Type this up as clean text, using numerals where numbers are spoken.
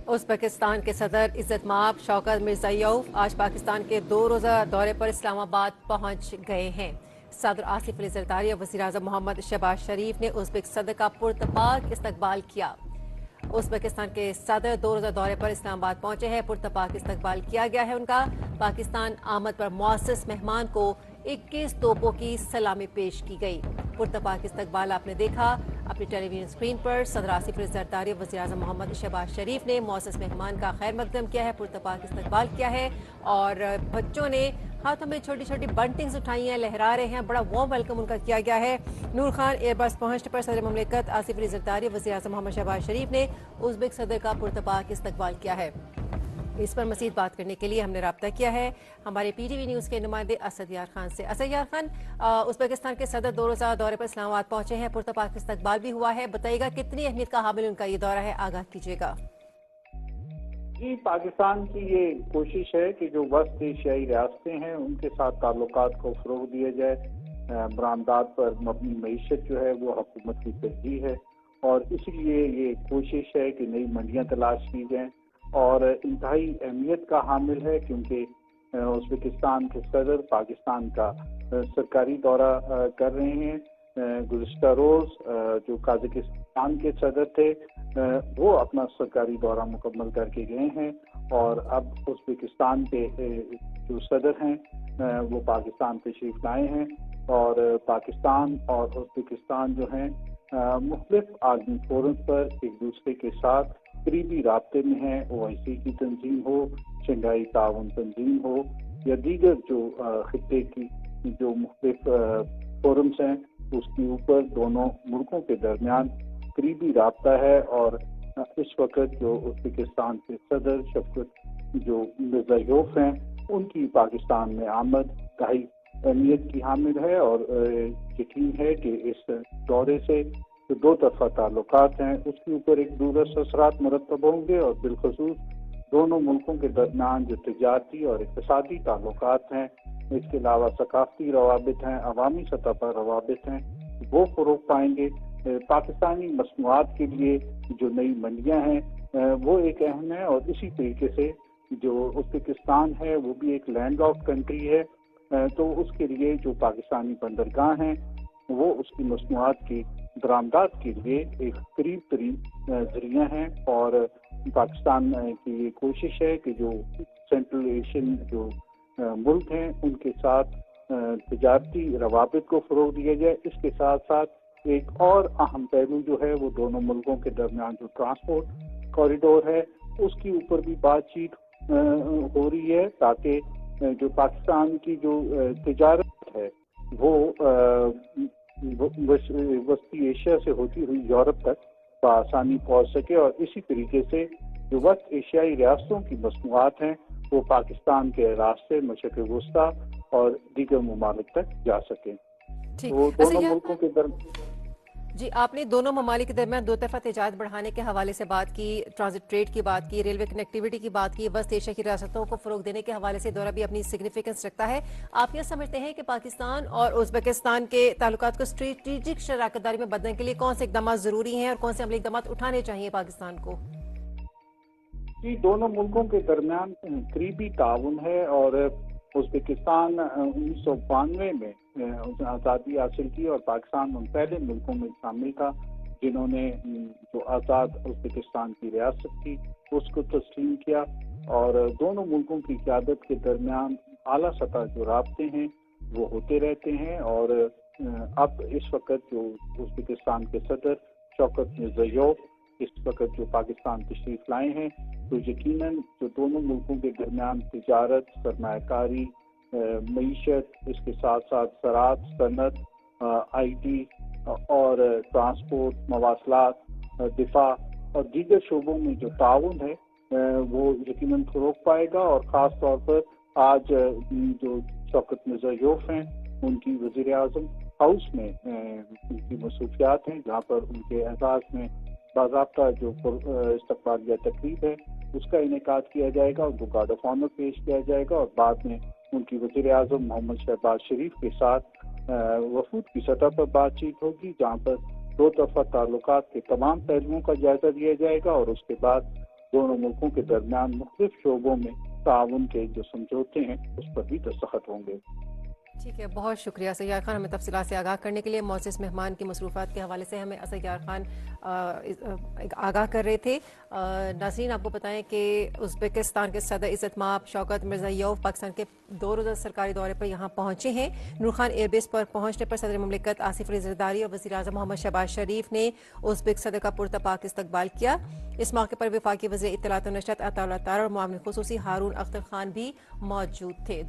Uzbekistan के सदर इज़्ज़त माब शौकत मिर्ज़ायोव आज पाकिस्तान के 2 रोज़ा दौरे पर इस्लामाबाद पहुंच गए हैं। सदर आसिफ अली ज़रदारी और वज़ीर-ए-आज़म मोहम्मद शहबाज शरीफ ने उज़्बेक सदर का पुरतपाक इस्तकबाल किया। उज़्बेकिस्तान के सदर 2 रोज़ा दौरे पर इस्लामाबाद पहुंचे हैं। पुरतपाक इस्तकबाल किया गया है उनका। पाकिस्तान आमद पर मुअज़्ज़ज़ मेहमान को 21 तोपों की सलामी पेश की गई। पुरतपाक इस्तकबाल आपने देखा अपनी टेलीविजन स्क्रीन पर। सदर आसिफ अली ज़रदारी और वज़ीर-ए-आज़म मोहम्मद शहबाज शरीफ ने मुअज़्ज़ज़ मेहमान का खैर मकदम किया है, पुरतपाक इस्तकबाल किया है और बच्चों ने हाथों में छोटी छोटी बंटिंग्स उठाई हैं, लहरा रहे हैं। बड़ा वार्म वेलकम उनका किया गया है। नूर खान एयरबस पहुंचने पर सदर ममलिकत आसिफ अली ज़रदारी और वज़ीर-ए-आज़म मोहम्मद शहबाज शरीफ ने उज़्बेक सदर का पुरतपाक इस्तकबाल किया है। इस पर मज़ीद बात करने के लिए हमने राब्ता किया है हमारे PTV न्यूज़ के नुमाइंदे असद यार खान से। असद यार खान, उज़्बेकिस्तान के सदर 2 रोज़ा दौरे पर इस्लामाबाद पहुंचे हैं, पुरतपाक इस्तकबाल भी हुआ है। बताइएगा कितनी अहमियत का हामिल उनका ये दौरा है, आगाह कीजिएगा। जी, पाकिस्तान की ये कोशिश है कि जो वस्त एशियाई रियासतें हैं उनके साथ ताल्लुकात को फ़रोग़ दिया जाए। बरामदात पर मबनी मईशत जो है वो हुकूमत की तरजीह है और इसलिए ये कोशिश है कि नई मंडियाँ तलाश की जाएँ और इंतहाई अहमियत का हामिल है क्योंकि उज़्बेकिस्तान के सदर पाकिस्तान का सरकारी दौरा कर रहे हैं। गुज़िश्ता रोज़ जो काज़ाकिस्तान के सदर थे वो अपना सरकारी दौरा मुकम्मल करके गए हैं और अब उज़्बेकिस्तान के जो सदर हैं वो पाकिस्तान तशरीफ़ लाए हैं और पाकिस्तान और उज़्बेकिस्तान जो हैं मुख्तलिफ आलमी फोरम पर एक दूसरे के साथ करीबी राब्ते में हैं। OIC की तंजीम हो, शंघाई ताउन तंजीम हो या दीगर जो खित्ते की जो मुख्तलिफ फोरम्स हैं उसके ऊपर दोनों मुल्कों के दरमियान करीबी राब्ता है और इस वक्त जो उज़्बेकिस्तान के सदर शौकत जो मिर्ज़ायोव हैं उनकी पाकिस्तान में आमद इंतहाई अहमियत की हामिल है और यकीन है कि इस दौरे से जो 2 तरफ़ा ताल्लुकात हैं उसके ऊपर एक दूरदर्श असरात मुरतब होंगे और बिलखसूस दोनों मुल्कों के दरमियान जो तिजारती और इक़्तिसादी ताल्लुकात हैं, इसके अलावा सकाफ़ती रवाबित हैं, अवामी सतह पर रवाबित हैं, वो फ़रोग़ पाएंगे। पाकिस्तानी मसनूआत के लिए जो नई मंडियाँ हैं वो एक अहम है और इसी तरीके से जो उज़्बेकिस्तान है वो भी एक लैंड लॉक्ड कंट्री है, तो उसके लिए जो पाकिस्तानी बंदरगाह हैं वो उसकी मसनूआत की बरामदात के लिए एक करीब तरीन ज़रिया हैं और पाकिस्तान की ये कोशिश है कि जो सेंट्रल एशियन जो मुल्क हैं उनके साथ तिजारती रवाबित को फ़रोग़ दिया जाए। इसके साथ साथ एक और अहम पहलू जो है वो दोनों मुल्कों के दरमियान जो ट्रांसपोर्ट कॉरिडोर है उसके ऊपर भी बातचीत हो रही है ताकि जो पाकिस्तान की जो तिजारत है वो वस्ती एशिया से होती हुई यूरोप तक बआसानी पहुंच सके और इसी तरीके से जो वस्त एशियाई रियासतों की मसनूआत हैं वो पाकिस्तान के रास्ते मशरिक़ वस्ता और दीगर ममालिक तक जा सकें। तो दोनों मुल्कों के दरमियान जी, आपने दोनों ममालिक के दरमियान 2 तरफ़ा तिजारत बढ़ाने के हवाले से बात की, ट्रांजिट ट्रेड की बात की, रेलवे कनेक्टिविटी की बात की, वस्त एशिया की रियासतों को फ़रोग़ देने के हवाले से दौरा भी अपनी सिग्निफिकेंस रखता है। आप यह समझते हैं कि पाकिस्तान और उज़्बेकिस्तान के ताल्लुकात को स्ट्रेटेजिक शराकतदारी में बदलने के लिए कौन से इक़दाम ज़रूरी हैं और कौन से अमली इक़दाम उठाने चाहिए पाकिस्तान को? जी, दोनों मुल्कों के दरमियान करीबी ताउन है और उज़्बेकिस्तान 1992 में आज़ादी हासिल की और पाकिस्तान उन पहले मुल्कों में शामिल था जिन्होंने जो आज़ाद उज़्बेकिस्तान की रियासत थी उसको तस्लीम किया और दोनों मुल्कों की क़यादत के दरमियान आला सतह जो राब्ते हैं वो होते रहते हैं और अब इस वक्त जो उज़्बेकिस्तान के सदर शौकत मिर्ज़ायोव इस वक्त जो पाकिस्तान तशरीफ़ लाए हैं तो यकीनन जो दोनों मुल्कों के दरमियान तिजारत, सरमायाकारी, मईशत, इसके साथ साथ ज़राअत, सनत, IT और ट्रांसपोर्ट, मवासलात, दिफा और दीगर शोबों में जो ताउन है वो यकीनन फ़रोग़ पाएगा और ख़ास तौर पर आज जो शौकत मिर्ज़ायोव हैं उनकी वज़ीर-ए-आज़म हाउस में उनकी मसरूफ़ियात हैं जहाँ पर उनके एज़ाज़ में बाज़ाब्ता जो इस्तक़बालिया तक़रीब है उसका इनेकाद किया जाएगा, उनको गार्ड ऑफ ऑनर पेश किया जाएगा और बाद में उनकी वज़ीर-ए-आज़म मोहम्मद शहबाज शरीफ के साथ वफूद की सतह पर बातचीत होगी जहाँ पर 2 तरफ़ा ताल्लुकात के तमाम पहलुओं का जायज़ा लिया जाएगा और उसके बाद दोनों मुल्कों के दरमियान मुख्तलिफ शोबों में ताउन के जो समझौते हैं उस पर भी दस्तखत होंगे। ठीक है, बहुत शुक्रिया सैयार खान, हमें तफसीलात से आगाह करने के लिए। मोअज़्ज़िज़ मेहमान की मसरूफ़ात के हवाले से हमें सैयार खान आगाह कर रहे थे। नाज़रीन, आपको बताएं कि उज़्बेकिस्तान के सदर इज़्ज़त माब शौकत मिर्ज़ाइयोव पाकिस्तान के 2 रोज़ा सरकारी दौरे पर यहाँ पहुँचे हैं। नूर खान एयरबेस पर पहुँचने पर सदर मुमलिकत आसिफ अली ज़रदारी और वज़ीर आज़म मोहम्मद शहबाज शरीफ ने उज़्बेक सदर का पुरतपाक इस्तकबाल किया। इस मौके पर वफाकी वज़ीर इत्तलात व नशरियात अता उल्लाह तारा और मुआविन खुसूसी हारून अख्तर खान भी मौजूद थे।